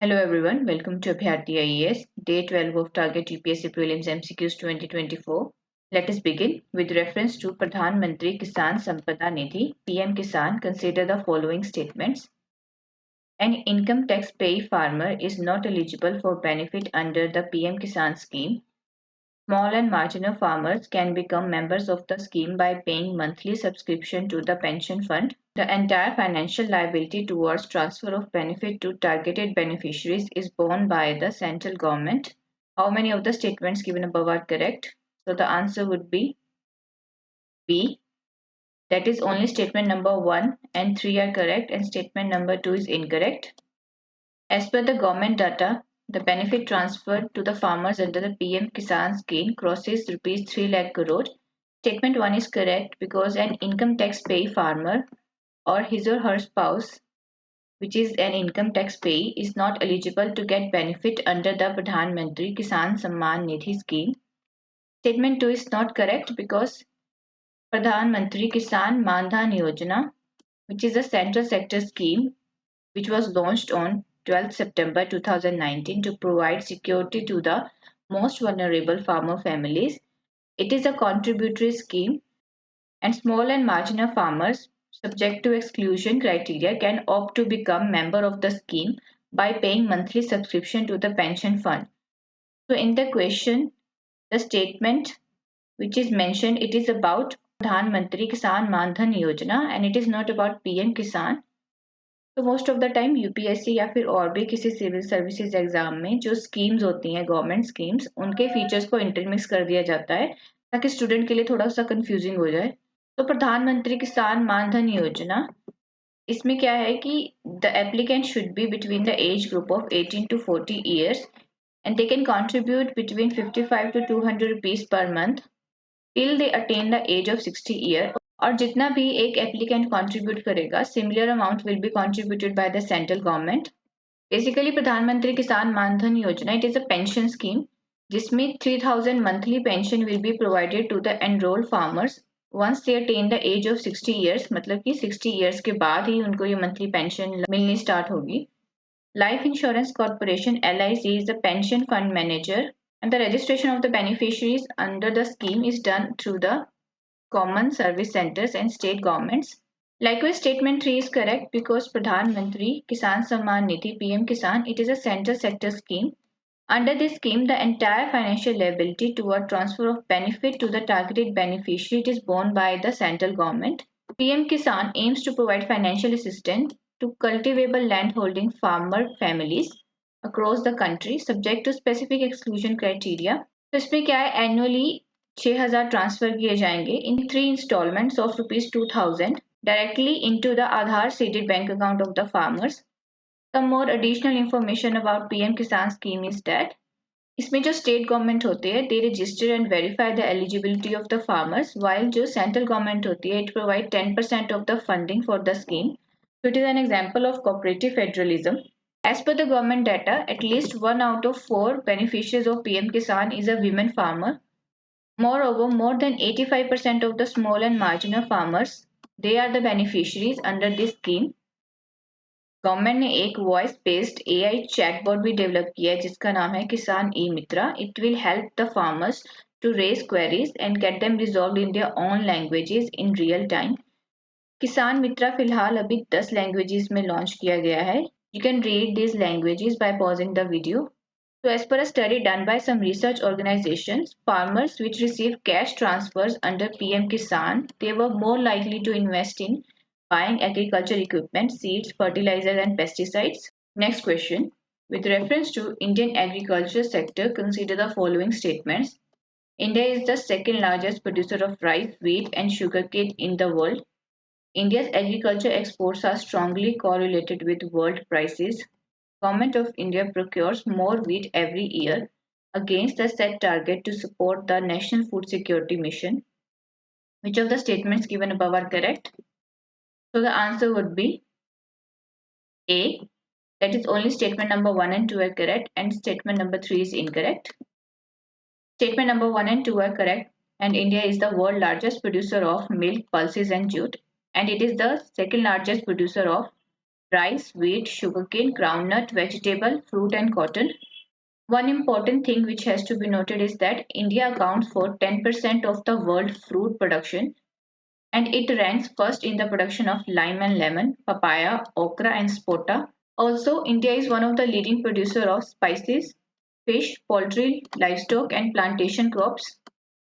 Hello everyone, welcome to Abhyarti IAS, Day 12 of Target UPSC Prelims MCQs 2024. Let us begin. With reference to Pradhan Mantri Kisan Sampada Nidhi, PM Kisan, consider the following statements. An income tax payee farmer is not eligible for benefit under the PM Kisan scheme. Small and marginal farmers can become members of the scheme by paying monthly subscription to the pension fund. The entire financial liability towards transfer of benefit to targeted beneficiaries is borne by the central government. How many of the statements given above are correct? So the answer would be B. That is only statement number 1 and 3 are correct and statement number 2 is incorrect. As per the government data, the benefit transferred to the farmers under the PM Kisan scheme crosses rupees 3 lakh crore. Statement 1 is correct because an income tax payee farmer or his or her spouse, which is an income tax payee, is not eligible to get benefit under the Pradhan Mantri Kisan Samman Nidhi scheme. Statement 2 is not correct because Pradhan Mantri Kisan Man Dhan Yojana, which is a central sector scheme which was launched on 12 September 2019 to provide security to the most vulnerable farmer families. It is a contributory scheme and small and marginal farmers subject to exclusion criteria can opt to become member of the scheme by paying monthly subscription to the pension fund. So in the question, the statement which is mentioned, it is about Pradhan Mantri Kisan Man Dhan Yojana and it is not about PM Kisan. तो most of the time UPSC या फिर और भी किसी civil services exam में जो schemes होती हैं गवर्नमेंट स्कीम्स उनके फीचर्स को इंटरमिक्स कर दिया जाता है ताकि स्टूडेंट के लिए थोड़ा सा कंफ्यूजिंग हो जाए। तो प्रधानमंत्री किसान मान धन योजना, इसमें क्या है कि the applicant should be between the age group of 18 to 40 years and they can contribute between 55 to 200 rupees per month till they attain the age of 60 year और जितना भी एक एप्लीकेंट कंट्रीब्यूट करेगा similar amount will be contributed by the central government. Basically Pradhan Mantri Kisan Maandhan Yojana it is a pension scheme जिसमें 3000 monthly pension will be provided to the enrolled farmers once they attain the age of 60 years, मतलब कि 60 years के बाद ही उनको ये monthly pension मिलनी start होगी। Life insurance corporation LIC is the pension fund manager and the registration of the beneficiaries under the scheme is done through the common service centers and state governments. Likewise, statement 3 is correct because Pradhan Mantri Kisan Samman Nidhi PM Kisan, it is a central sector scheme. Under this scheme, the entire financial liability toward transfer of benefit to the targeted beneficiary is borne by the central government. PM Kisan aims to provide financial assistance to cultivable land holding farmer families across the country subject to specific exclusion criteria. तो इसमें क्या है, annually 6000 transfer किए जाएंगे इन 3 installments of ₹2000 directly into the Aadhaar seeded bank account of the farmers. Some more additional information about PM Kisan scheme is that इसमें जो state government होती है they register and verify the eligibility of the farmers while जो central government होती है it provide 10% of the funding for the scheme. So it is an example of cooperative federalism. As per the government data, at least 1 out of 4 beneficiaries of PM Kisan is a women farmer. Moreover, more than 85% of the small and marginal farmers, they are the beneficiaries under this scheme. Government ने एक voice based AI chatbot भी develop किया है जिसका नाम है Kisan e Mitra. It will help the farmers to raise queries and get them resolve in their own languages in real time. Kisan Mitra फिलहाल अभी 10 लैंग्वेजेस में लॉन्च किया गया है. You can read this languages by pausing the video. So as per a study done by some research organizations, farmers which receive cash transfers under PM Kisan, they were more likely to invest in buying agriculture equipment, seeds, fertilizers and pesticides. Next question. With reference to Indian agriculture sector, consider the following statements. India is the second largest producer of rice, wheat and sugarcane in the world. India's agriculture exports are strongly correlated with world prices. Government of India procures more wheat every year against the set target to support the National Food Security Mission. Which of the statements given above are correct? So the answer would be A. That is only statement number 1 and 2 are correct and statement number 3 is incorrect. Statement number 1 and 2 are correct and India is the world largest producer of milk, pulses and jute and it is the second largest producer of rice, wheat, sugarcane, groundnut, vegetable, fruit, and cotton. One important thing which has to be noted is that India accounts for 10% of the world fruit production and it ranks first in the production of lime and lemon, papaya, okra, and spota. Also, India is one of the leading producers of spices, fish, poultry, livestock, and plantation crops.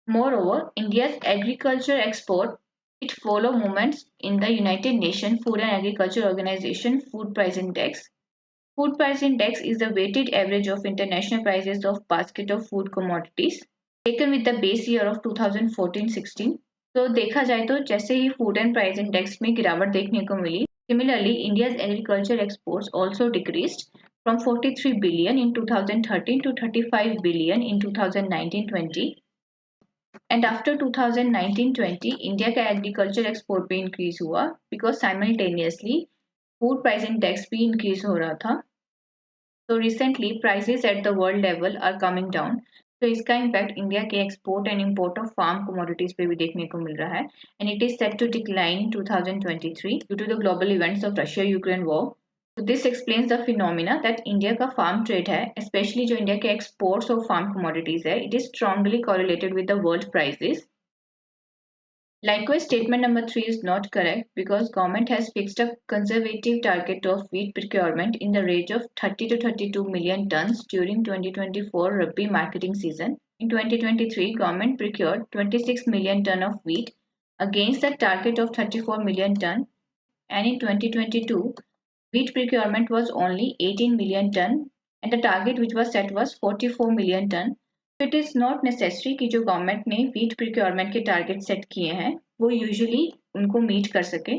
Moreover, India's agriculture export it follow movements in the United Nations Food and Agriculture Organization Food Price Index. Food price index is the weighted average of international prices of basket of food commodities taken with the base year of 2014-16. तो देखा जाए तो जैसे ही food and price index में गिरावट देखने को मिली similarly India's agriculture exports also decreased from 43 billion in 2013 to 35 billion in 2019-20 and after 2019-20 India का एग्रीकल्चर एक्सपोर्ट भी इंक्रीज हुआ because simultaneously food price index भी इंक्रीज हो रहा था. So recently, prices at the world level are coming down. So इसका impact India के export and import of farm commodities पे भी देखने को मिल रहा है and it is set to decline in 2023 due to the global events of Russia-Ukraine war. So this explains the phenomena that India का farm trade है, especially जो India के exports of farm commodities है, it is strongly correlated with the world prices. Likewise, statement number 3 is not correct because government has fixed a conservative target of wheat procurement in the range of 30 to 32 million tons during 2024 Rabi marketing season. In 2023, government procured 26 million ton of wheat against the target of 34 million ton and in 2022 wheat procurement was only 18 million ton and the target which was set was 44 million ton. It is not necessary कि जो government ने wheat procurement के target set किए हैं वो usually उनको meet कर सके.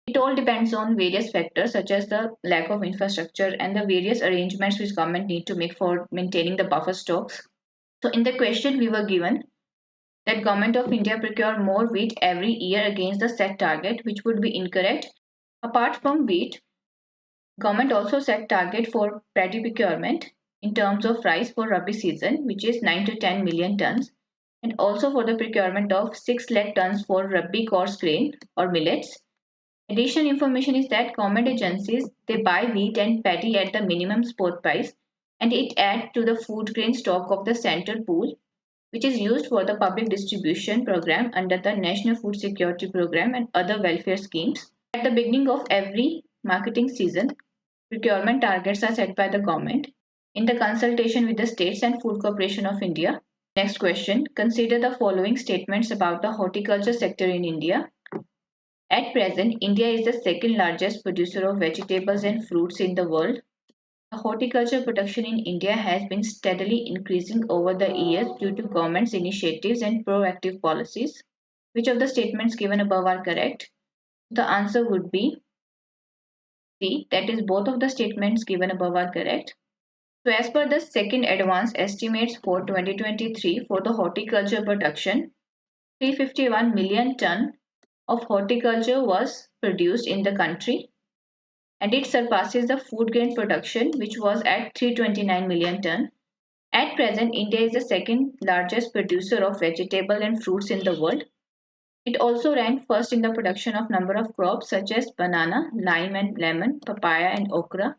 It all depends on various factors such as the lack of infrastructure and the various arrangements which government need to make for maintaining the buffer stocks. So in the question we were given that government of India procure more wheat every year against the set target which would be incorrect. Apart from wheat, government also set target for paddy procurement in terms of rice for Rabi season, which is 9 to 10 million tons, and also for the procurement of 6 lakh tons for Rabi coarse grain or millets. Additional information is that government agencies they buy wheat and paddy at the minimum spot price, and it adds to the food grain stock of the central pool, which is used for the public distribution program under the National Food Security Program and other welfare schemes. At the beginning of every marketing season, procurement targets are set by the government in the consultation with the states and Food Corporation of India. Next question. Consider the following statements about the horticulture sector in India. At present, India is the second largest producer of vegetables and fruits in the world. The horticulture production in India has been steadily increasing over the years due to government's initiatives and proactive policies. Which of the statements given above are correct? The answer would be C. That is, both of the statements given above are correct. So as per the second advance estimates for 2023 for the horticulture production, 351 million ton of horticulture was produced in the country and it surpasses the food grain production which was at 329 million ton. At present, India is the second largest producer of vegetable and fruits in the world. It also ranked first in the production of number of crops such as banana, lime and lemon, papaya and okra.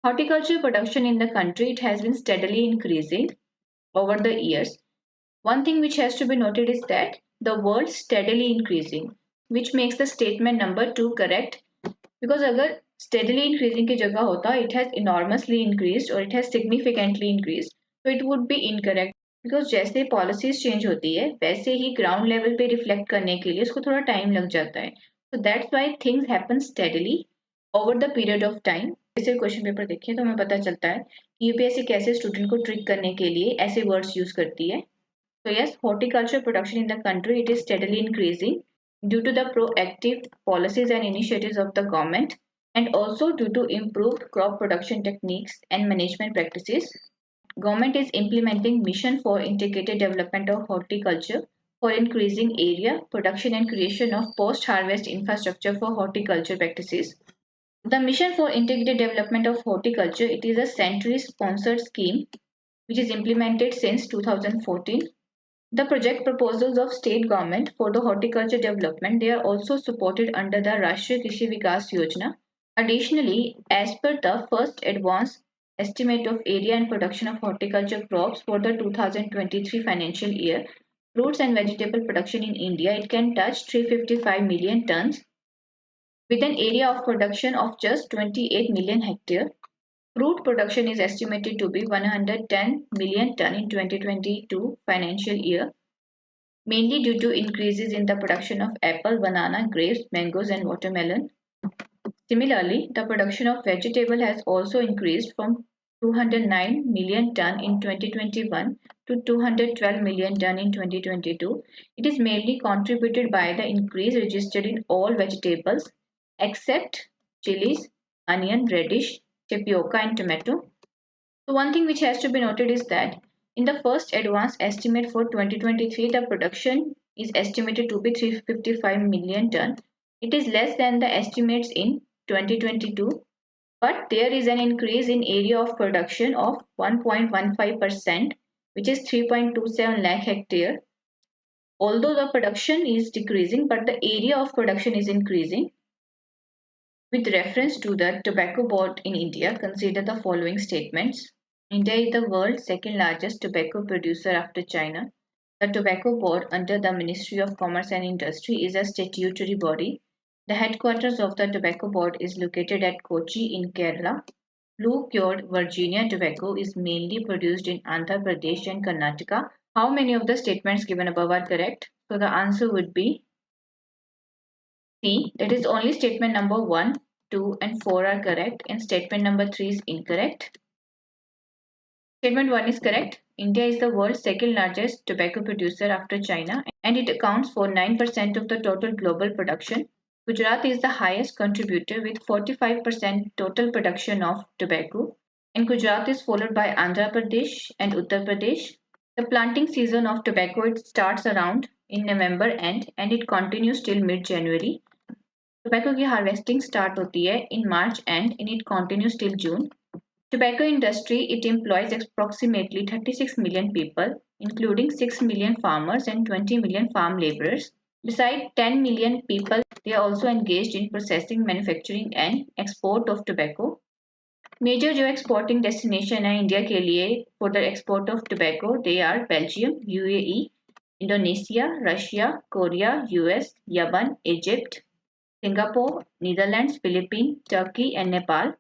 Horticulture production in the country it has been steadily increasing over the years. One thing which has to be noted is that the word steadily increasing, which makes the statement number 2 correct. Because अगर steadily increasing की जगह होता it has enormously increased or it has significantly increased, so it would be incorrect. Because जैसे policies change होती है वैसे ही ground level पे reflect करने के लिए उसको थोड़ा time लग जाता है. So that's why things happen steadily over the period of time. जैसे क्वेश्चन पेपर देखिए तो हमें पता चलता है कि यूपीएससी कैसे स्टूडेंट को ट्रिक करने के लिए ऐसे वर्ड्स यूज करती है. So yes, horticulture production in the country it is steadily increasing due to the proactive policies and initiatives of the government and also due to improved crop production techniques and management practices. Government is implementing mission for integrated development of horticulture for increasing area, production and creation of post-harvest infrastructure for horticulture practices. The Mission for Integrated Development of Horticulture it is a century-sponsored scheme which is implemented since 2014. The project proposals of state government for the horticulture development they are also supported under the Rashtriya Krishi Vikas Yojana Additionally, as per the first advanced estimate of area and production of horticulture crops for the 2023 financial year, fruits and vegetable production in India, it can touch 355 million tons with an area of production of just 28 million hectare. Fruit production is estimated to be 110 million ton in 2022 financial year, mainly due to increases in the production of apple, banana, grapes, mangoes and watermelon. Similarly, the production of vegetable has also increased from 209 million ton in 2021 to 212 million ton in 2022. It is mainly contributed by the increase registered in all vegetables except chilies, onion, radish, tapioca and tomato. So one thing which has to be noted is that in the first advance estimate for 2023, the production is estimated to be 355 million ton. It is less than the estimates in 2022, but there is an increase in area of production of 1.15%, which is 3.27 lakh hectare. Although the production is decreasing, but the area of production is increasing. With reference to the Tobacco Board in India, consider the following statements. India is the world's second largest tobacco producer after China. The Tobacco Board under the Ministry of Commerce and Industry is a statutory body. The headquarters of the Tobacco Board is located at Kochi in Kerala. Blue cured Virginia tobacco is mainly produced in Andhra Pradesh and Karnataka. How many of the statements given above are correct? So the answer would be C. That is only statement number 1, 2 and 4 are correct and statement number 3 is incorrect. Statement 1 is correct. India is the world's second largest tobacco producer after China and it accounts for 9% of the total global production. Gujarat is the highest contributor with 45% total production of tobacco and Gujarat is followed by Andhra Pradesh and Uttar Pradesh. The planting season of tobacco it starts around in November end and it continues till mid-January. Tobacco की harvesting start होती है in March and it continues till June. Tobacco industry it employs approximately 36 million people, including 6 million farmers and 20 million farm laborers. Besides 10 million people, they are also engaged in processing, manufacturing and export of tobacco. Major जो exporting destination है India के लिए for the export of tobacco they are Belgium, UAE, Indonesia, Russia, Korea, US, Yemen, Egypt, Singapore, Netherlands, Philippines, Turkey, and Nepal.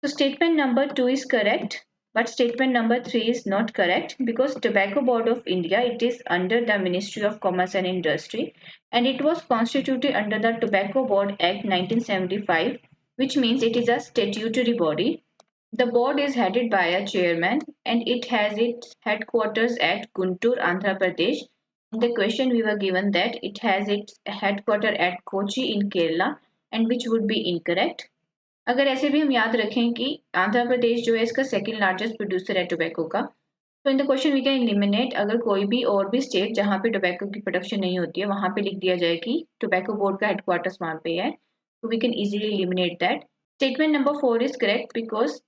So statement number 2 is correct, but statement number 3 is not correct because Tobacco Board of India it is under the Ministry of Commerce and Industry and it was constituted under the Tobacco Board Act 1975, which means it is a statutory body. The board is headed by a chairman and it has its headquarters at Guntur, Andhra Pradesh. In the question we were given that it has its headquarters at Kochi in Kerala and which would be incorrect. अगर ऐसे भी हम याद रखें कि आंध्र प्रदेश जो है इसका सेकंड लार्जेस्ट प्रोड्यूसर है टोबैको का तो in the question we can eliminate अगर कोई भी और भी स्टेट जहाँ पे टोबैको की प्रोडक्शन नहीं होती है वहाँ पे लिख दिया जाए कि टोबैको बोर्ड का हेडक्वार्टर्स वहाँ पे है तो we can easily eliminate that statement number 4 is correct because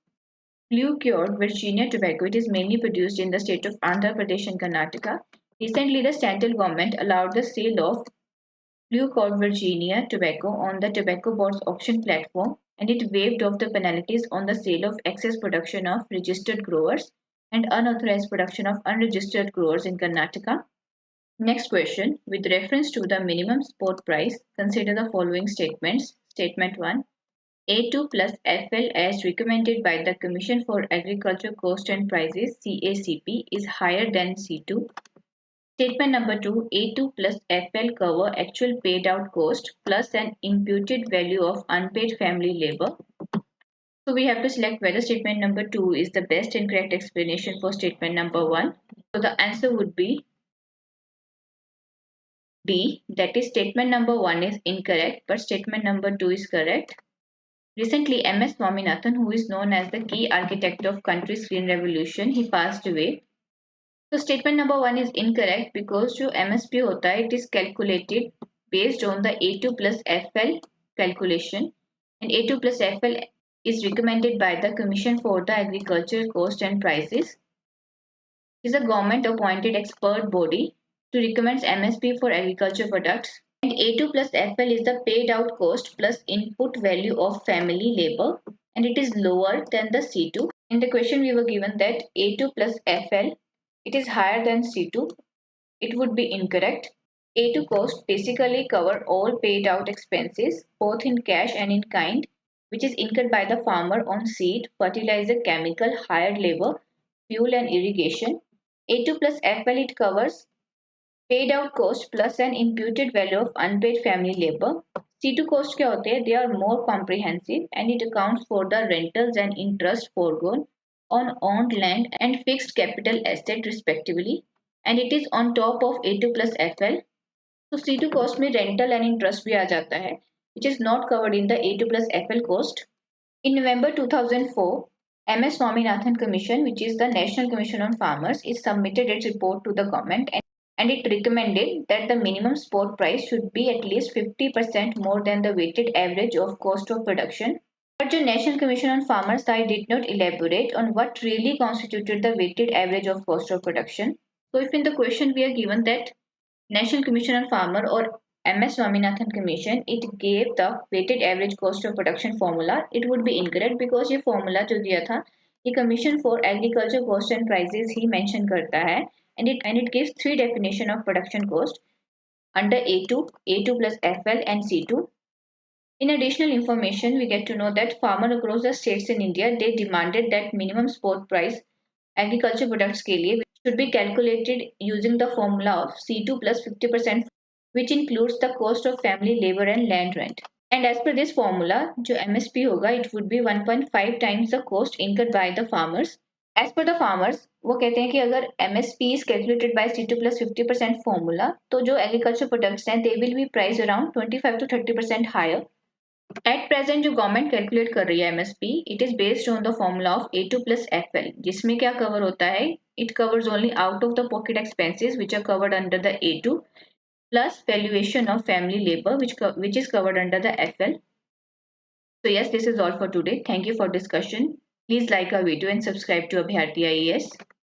blue cured Virginia tobacco it is mainly produced in the state of Andhra Pradesh and Karnataka. Recently the central government allowed the sale of Blue Cod Virginia tobacco on the Tobacco Board's auction platform and it waived off the penalties on the sale of excess production of registered growers and unauthorized production of unregistered growers in Karnataka. Next question. With reference to the minimum spot price, consider the following statements. Statement 1. A2 plus FL as recommended by the Commission for Agriculture Cost and Prices CACP is higher than C2. Statement number 2, A2 plus FL cover actual paid out cost plus an imputed value of unpaid family labor. So we have to select whether statement number 2 is the best and correct explanation for statement number 1. So the answer would be B, that is statement number 1 is incorrect but statement number 2 is correct. Recently, MS Swaminathan, who is known as the key architect of country's green revolution, he passed away. So statement number 1 is incorrect because जो MSP होता है it is calculated based on the A2 plus FL calculation and A2 plus FL is recommended by the Commission for the Agriculture Cost and Prices. It is a government appointed expert body to recommend MSP for agriculture products. And A2 plus FL is the paid out cost plus input value of family labor, and it is lower than the C2. In the question we were given that A2 plus FL, it is higher than C2. It would be incorrect. A2 cost basically cover all paid out expenses, both in cash and in kind, which is incurred by the farmer on seed, fertilizer, chemical, hired labor, fuel and irrigation. A2 plus FL, it covers paid out cost plus an imputed value of unpaid family labor. C2 cost क्या होते हैं? They are more comprehensive and it accounts for the rentals and interest foregone on owned land and fixed capital asset respectively, and it is on top of A2 plus FL. So C2 cost में rental and interest भी आ जाता है, which is not covered in the A2 plus FL cost. In November 2004, MS Swaminathan Commission, which is the National Commission on Farmers, is submitted its report to the government, and it recommended that the minimum spot price should be at least 50% more than the weighted average of cost of production. But the National Commission on Farmers side did not elaborate on what really constituted the weighted average of cost of production. So if in the question we are given that National Commission on Farmer or MS Swaminathan Commission, it gave the weighted average cost of production formula, it would be incorrect because ये formula जो दिया था ये Commission for Agriculture Cost and Prices he mention करता है, and it gives three definition of production cost under A2, A2 plus FL and C2. In additional information, we get to know that farmer across the states in India, they demanded that minimum spot price agriculture products के लिए should be calculated using the formula of C2 plus 50%, which includes the cost of family labor and land rent. And as per this formula, जो MSP होगा, it would be 1.5 times the cost incurred by the farmers. As per the farmers, वो कहते हैं कि अगर MSP is calculated by C2 plus 50% formula, तो जो agriculture products हैं, they will be priced around 25 to 30% higher. At present जो government calculate कर रही है MSP, it is based on the formula of A2 plus FL, जिसमें क्या cover होता है? It covers only out of the pocket expenses which are covered under the A2 plus valuation of family labour which is covered under the FL. So yes, this is all for today. Thank you for discussion. Please like our video and subscribe to Abhyarti IAS.